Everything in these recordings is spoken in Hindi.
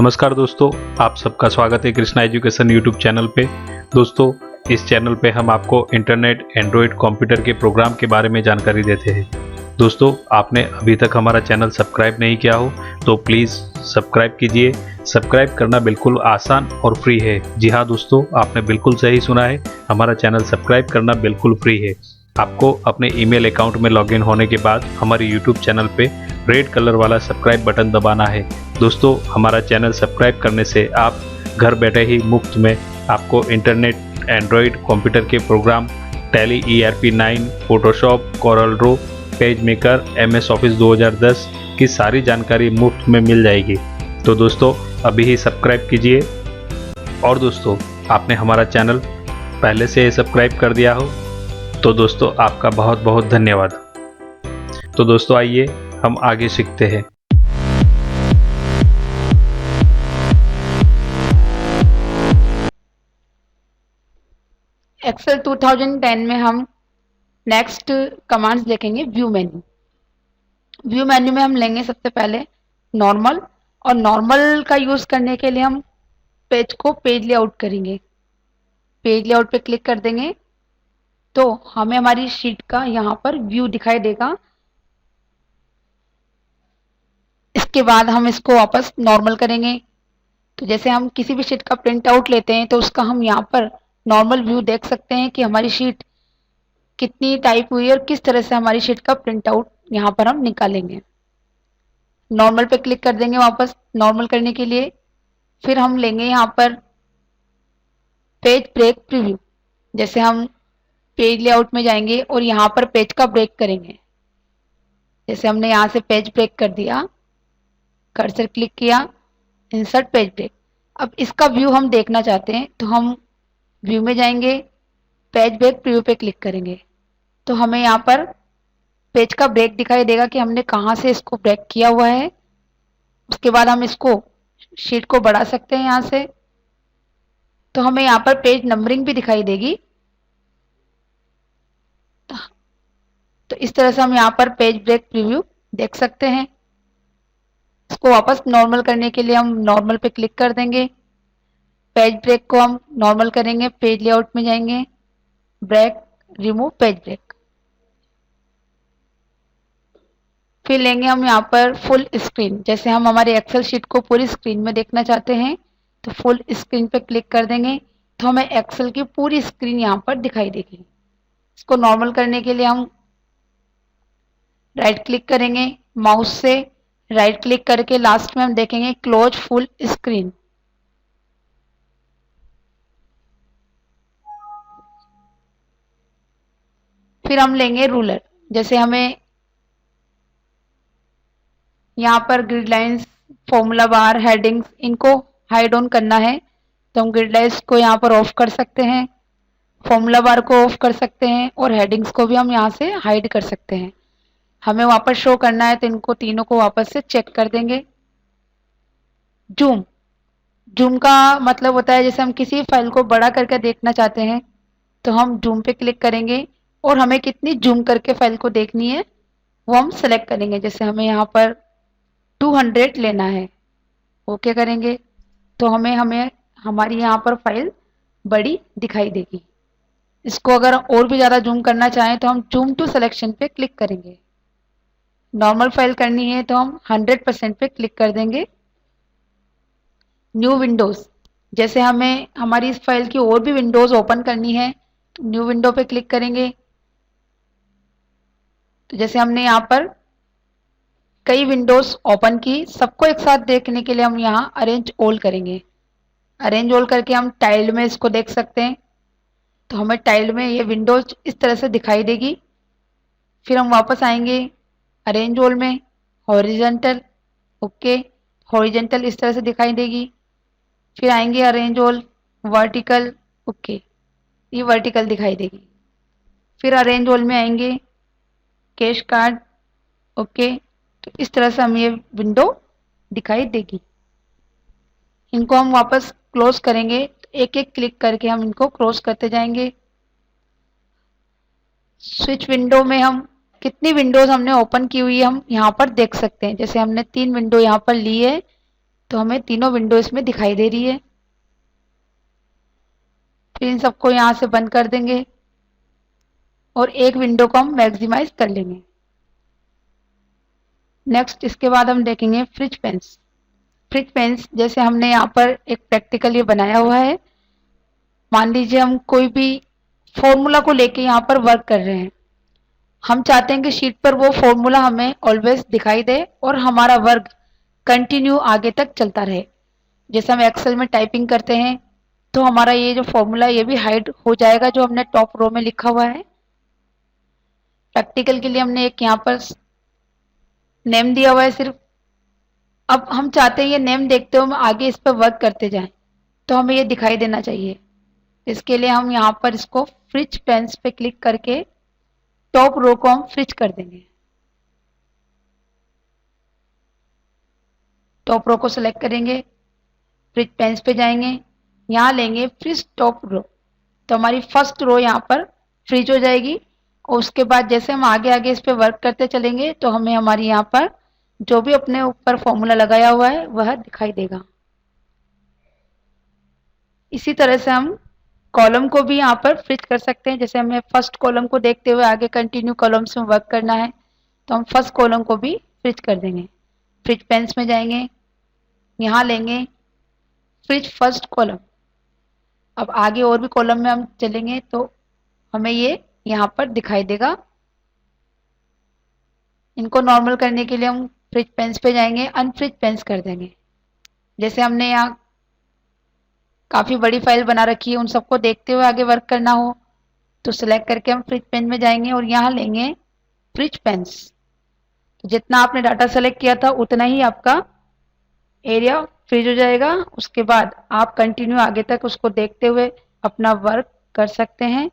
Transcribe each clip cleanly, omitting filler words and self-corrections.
नमस्कार दोस्तों, आप सबका स्वागत है कृष्णा एजुकेशन यूट्यूब चैनल पे। दोस्तों, इस चैनल पे हम आपको इंटरनेट, एंड्रॉयड, कंप्यूटर के प्रोग्राम के बारे में जानकारी देते हैं। दोस्तों, आपने अभी तक हमारा चैनल सब्सक्राइब नहीं किया हो तो प्लीज़ सब्सक्राइब कीजिए। सब्सक्राइब करना बिल्कुल आसान और फ्री है। जी हाँ दोस्तों, आपने बिल्कुल सही सुना है, हमारा चैनल सब्सक्राइब करना बिल्कुल फ्री है। आपको अपने ईमेल अकाउंट में लॉगिन होने के बाद हमारे यूट्यूब चैनल पे रेड कलर वाला सब्सक्राइब बटन दबाना है। दोस्तों, हमारा चैनल सब्सक्राइब करने से आप घर बैठे ही मुफ्त में आपको इंटरनेट, एंड्रॉयड, कंप्यूटर के program, tally ERP 9, Photoshop, Corel draw, page maker, MS office 2010 की सारी जानकारी मुफ्त में मिल जाएगी। तो दोस्तों, अभी ही सब्सक्राइब कीजिए। और दोस्तों, आपने हमारा चैनल पहले से सब्सक्राइब कर दिया हो तो दोस्तों आपका बहुत बहुत धन्यवाद। तो दोस्तों, आइए हम आगे सीखते हैं। एक्सेल 2010 में हम नेक्स्ट कमांड्स देखेंगे। व्यू मेन्यू में हम लेंगे सबसे पहले नॉर्मल, और नॉर्मल का यूज करने के लिए हम पेज को पेज लेआउट करेंगे। पेज लेआउट पे क्लिक कर देंगे तो हमें हमारी शीट का यहाँ पर व्यू दिखाई देगा। इसके बाद हम इसको वापस नॉर्मल करेंगे। तो जैसे हम किसी भी शीट का प्रिंट आउट लेते हैं तो उसका हम यहाँ पर नॉर्मल व्यू देख सकते हैं कि हमारी शीट कितनी टाइप हुई और किस तरह से हमारी शीट का प्रिंट आउट यहाँ पर हम निकालेंगे। नॉर्मल पे क्लिक कर देंगे वापस नॉर्मल करने के लिए। फिर हम लेंगे यहाँ पर पेज ब्रेक प्रीव्यू। जैसे हम पेज लेआउट में जाएंगे और यहाँ पर पेज का ब्रेक करेंगे। जैसे हमने यहाँ से पेज ब्रेक कर दिया, कर्सर क्लिक किया, इंसर्ट पेज ब्रेक। अब इसका व्यू हम देखना चाहते हैं तो हम व्यू में जाएंगे, पेज ब्रेक प्रीव्यू पे क्लिक करेंगे तो हमें यहाँ पर पेज का ब्रेक दिखाई देगा कि हमने कहाँ से इसको ब्रेक किया हुआ है। उसके बाद हम इसको शीट को बढ़ा सकते हैं यहाँ से, तो हमें यहाँ पर पेज नंबरिंग भी दिखाई देगी। तो इस तरह से हम यहाँ पर पेज ब्रेक प्रीव्यू देख सकते हैं। इसको वापस नॉर्मल करने के लिए हम नॉर्मल पे क्लिक कर देंगे। पेज ब्रेक को हम नॉर्मल करेंगे, पेज लेआउट में जाएंगे, ब्रेक, रिमूव पेज ब्रेक। फिर लेंगे हम यहाँ पर फुल स्क्रीन। जैसे हम हमारे एक्सेल शीट को पूरी स्क्रीन में देखना चाहते हैं तो फुल स्क्रीन पे क्लिक कर देंगे तो हमें एक्सेल की पूरी स्क्रीन यहाँ पर दिखाई देगी। इसको नॉर्मल करने के लिए हम राइट क्लिक करेंगे, माउस से राइट क्लिक करके लास्ट में हम देखेंगे क्लोज फुल स्क्रीन। फिर हम लेंगे रूलर। जैसे हमें यहाँ पर grid lines, formula bar, headings, इनको हाइड ऑन करना है तो हम ग्रिड लाइंस को यहाँ पर ऑफ कर सकते हैं, फॉर्मूला बार को ऑफ कर सकते हैं और हेडिंग्स को भी हम यहाँ से हाइड कर सकते हैं। हमें वापस शो करना है तो इनको तीनों को वापस से चेक कर देंगे। जूम, जूम का मतलब होता है जैसे हम किसी फाइल को बड़ा करके देखना चाहते हैं तो हम जूम पे क्लिक करेंगे और हमें कितनी जूम करके फाइल को देखनी है वो हम सेलेक्ट करेंगे। जैसे हमें यहाँ पर 200 लेना है, ओके करेंगे तो हमें हमारी यहाँ पर फाइल बड़ी दिखाई देगी। इसको अगर और भी ज़्यादा जूम करना चाहें तो हम जूम टू सिलेक्शन पे क्लिक करेंगे। नॉर्मल फाइल करनी है तो हम 100% पे क्लिक कर देंगे। न्यू विंडोज, जैसे हमें हमारी इस फाइल की और भी विंडोज ओपन करनी है तो न्यू विंडो पे क्लिक करेंगे। तो जैसे हमने यहाँ पर कई विंडोज ओपन की, सबको एक साथ देखने के लिए हम यहाँ अरेंज ऑल करेंगे। अरेंज ऑल करके हम टाइल्ड में इसको देख सकते हैं तो हमें टाइल्ड में ये विंडोज इस तरह से दिखाई देगी। फिर हम वापस आएंगे अरेंज ऑल में, हॉरिजेंटल, ओके, हॉरिजेंटल इस तरह से दिखाई देगी। फिर आएंगे अरेंज ऑल वर्टिकल, ओके, ये वर्टिकल दिखाई देगी। फिर अरेंज ऑल में आएंगे कैश कार्ड, ओके, तो इस तरह से हमें ये विंडो दिखाई देगी। इनको हम वापस क्लोज करेंगे तो एक एक क्लिक करके हम इनको क्लोज करते जाएंगे। स्विच विंडो में हम कितनी विंडोज हमने ओपन की हुई है हम यहाँ पर देख सकते हैं। जैसे हमने 3 विंडो यहाँ पर ली है तो हमें तीनों विंडो इसमें दिखाई दे रही है। फिर इन सबको यहाँ से बंद कर देंगे और एक विंडो को हम मैक्सिमाइज कर लेंगे। नेक्स्ट इसके बाद हम देखेंगे फ्रिज पेन्स। फ्रिज पेन्स जैसे हमने यहाँ पर एक प्रैक्टिकल ये बनाया हुआ है। मान लीजिए हम कोई भी फॉर्मूला को लेके यहाँ पर वर्क कर रहे हैं। हम चाहते हैं कि शीट पर वो फॉर्मूला हमें ऑलवेज दिखाई दे और हमारा वर्क कंटिन्यू आगे तक चलता रहे। जैसे हम एक्सेल में टाइपिंग करते हैं तो हमारा ये जो फॉर्मूला ये भी हाइड हो जाएगा जो हमने टॉप रो में लिखा हुआ है। प्रैक्टिकल के लिए हमने एक यहाँ पर नेम दिया हुआ है सिर्फ। अब हम चाहते हैं ये नेम देखते हुए हम आगे इस पर वर्क करते जाएं तो हमें ये दिखाई देना चाहिए। इसके लिए हम यहाँ पर इसको फ्रिज पेन्स पे क्लिक करके टॉप रो को हम फ्रिज कर देंगे। टॉप रो को सिलेक्ट करेंगे, फ्रिज पेन्स पे जाएंगे, यहाँ लेंगे फ्रिज टॉप रो, तो हमारी फर्स्ट रो यहाँ पर फ्रिज हो जाएगी। और उसके बाद जैसे हम आगे आगे इस पे वर्क करते चलेंगे तो हमें हमारी यहाँ पर जो भी अपने ऊपर फॉर्मूला लगाया हुआ है वह दिखाई देगा। इसी तरह से हम कॉलम को भी यहाँ पर फ्रिज कर सकते हैं। जैसे हमें फर्स्ट कॉलम को देखते हुए आगे कंटिन्यू कॉलम्स में वर्क करना है तो हम फर्स्ट कॉलम को भी फ्रिज कर देंगे। फ्रिज पेन्स में जाएंगे, यहाँ लेंगे फ्रिज फर्स्ट कॉलम। अब आगे और भी कॉलम में हम चलेंगे तो हमें ये यहाँ पर दिखाई देगा। इनको नॉर्मल करने के लिए हम फ्रिज पेन्स पे जाएंगे, अनफ्रिज पेन्स कर देंगे। जैसे हमने यहाँ काफ़ी बड़ी फाइल बना रखी है, उन सबको देखते हुए आगे वर्क करना हो तो सिलेक्ट करके हम फ्रिज पेन में जाएंगे और यहाँ लेंगे फ्रिज पेन्स। तो जितना आपने डाटा सेलेक्ट किया था उतना ही आपका एरिया फ्रिज हो जाएगा। उसके बाद आप कंटिन्यू आगे तक उसको देखते हुए अपना वर्क कर सकते हैं।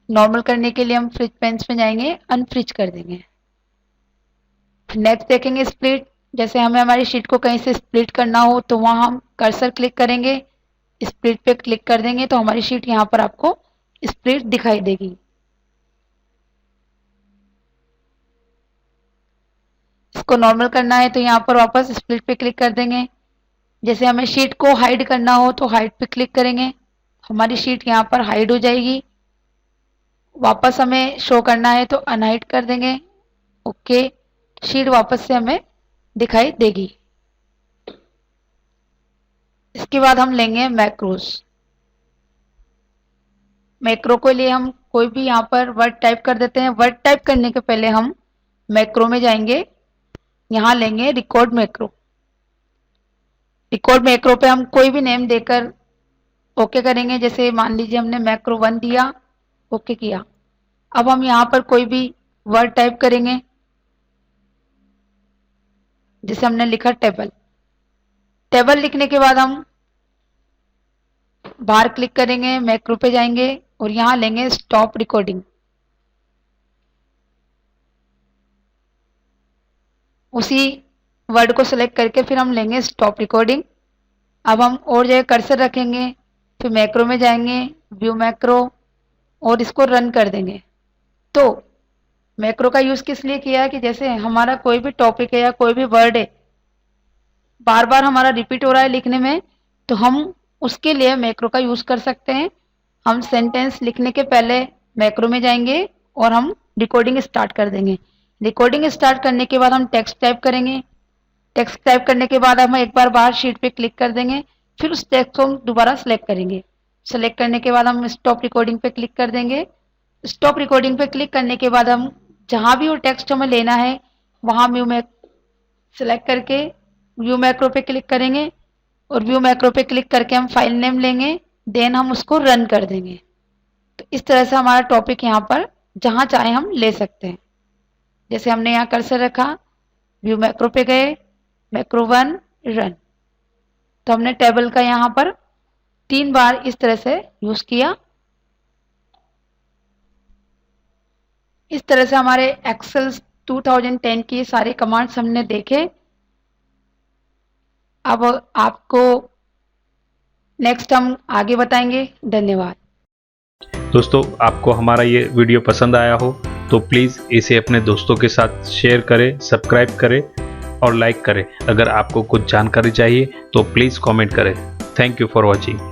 नॉर्मल करने के लिए हम फ्रिज पेन्स में जाएंगे, अनफ्रिज कर देंगे। नेक्स्ट देखेंगे स्प्लिट। जैसे हमें हमारी शीट को कहीं से स्प्लिट करना हो तो वहाँ हम कर्सर क्लिक करेंगे, स्प्लिट पे क्लिक कर देंगे तो हमारी शीट यहाँ पर आपको स्प्लिट दिखाई देगी। इसको नॉर्मल करना है तो यहाँ पर वापस स्प्लिट पे क्लिक कर देंगे। जैसे हमें शीट को हाइड करना हो तो हाइड पे क्लिक करेंगे, हमारी शीट यहाँ पर हाइड हो जाएगी। वापस हमें शो करना है तो अनहाइड कर देंगे, ओके, शीट वापस से हमें दिखाई देगी। इसके बाद हम लेंगे मैक्रोस। मैक्रो के लिए हम कोई भी यहाँ पर वर्ड टाइप कर देते हैं। वर्ड टाइप करने के पहले हम मैक्रो में जाएंगे, यहाँ लेंगे रिकॉर्ड मैक्रो। रिकॉर्ड मैक्रो पे हम कोई भी नेम देकर ओके करेंगे। जैसे मान लीजिए हमने मैक्रो 1 दिया, ओके किया। अब हम यहाँ पर कोई भी वर्ड टाइप करेंगे, जैसे हमने लिखा टेबल। टेबल लिखने के बाद हम बाहर क्लिक करेंगे, मैक्रो पे जाएंगे और यहाँ लेंगे स्टॉप रिकॉर्डिंग। उसी वर्ड को सिलेक्ट करके फिर हम लेंगे स्टॉप रिकॉर्डिंग। अब हम और जगह कर्सर रखेंगे, फिर मैक्रो में जाएंगे, व्यू मैक्रो, और इसको रन कर देंगे। तो मैक्रो का यूज किस लिए किया है कि जैसे हमारा कोई भी टॉपिक है या कोई भी वर्ड है बार बार हमारा रिपीट हो रहा है लिखने में, तो हम उसके लिए मैक्रो का यूज कर सकते हैं। हम सेंटेंस लिखने के पहले मैक्रो में जाएंगे और हम रिकॉर्डिंग स्टार्ट कर देंगे। रिकॉर्डिंग स्टार्ट करने के बाद हम टेक्स्ट टाइप करेंगे। टेक्स्ट टाइप करने के बाद हम एक बार बाहर शीट पे क्लिक कर देंगे, फिर उस टेक्स्ट को हम दोबारा सेलेक्ट करेंगे। सेलेक्ट करने के बाद हम स्टॉप रिकॉर्डिंग पे क्लिक कर देंगे। स्टॉप रिकॉर्डिंग पे क्लिक करने के बाद हम जहां भी वो टेक्स्ट हमें लेना है वहां व्यू में सेलेक्ट करके व्यू मैक्रो पे क्लिक करेंगे और व्यू मैक्रो पे क्लिक करके हम फाइल नेम लेंगे, देन हम उसको रन कर देंगे। तो इस तरह से हमारा टॉपिक यहाँ पर जहां चाहे हम ले सकते हैं। जैसे हमने यहाँ कर्सर रखा, व्यू मैक्रो पे गए, मैक्रो 1 रन, तो हमने टेबल का यहाँ पर 3 बार इस तरह से यूज किया। इस तरह से हमारे एक्सेल 2010 की सारे कमांड्स हमने देखे। अब आपको नेक्स्ट हम आगे बताएंगे। धन्यवाद। दोस्तों, आपको हमारा ये वीडियो पसंद आया हो तो प्लीज़ इसे अपने दोस्तों के साथ शेयर करें, सब्सक्राइब करें और लाइक करें। अगर आपको कुछ जानकारी चाहिए तो प्लीज़ कमेंट करें। Thank you for watching.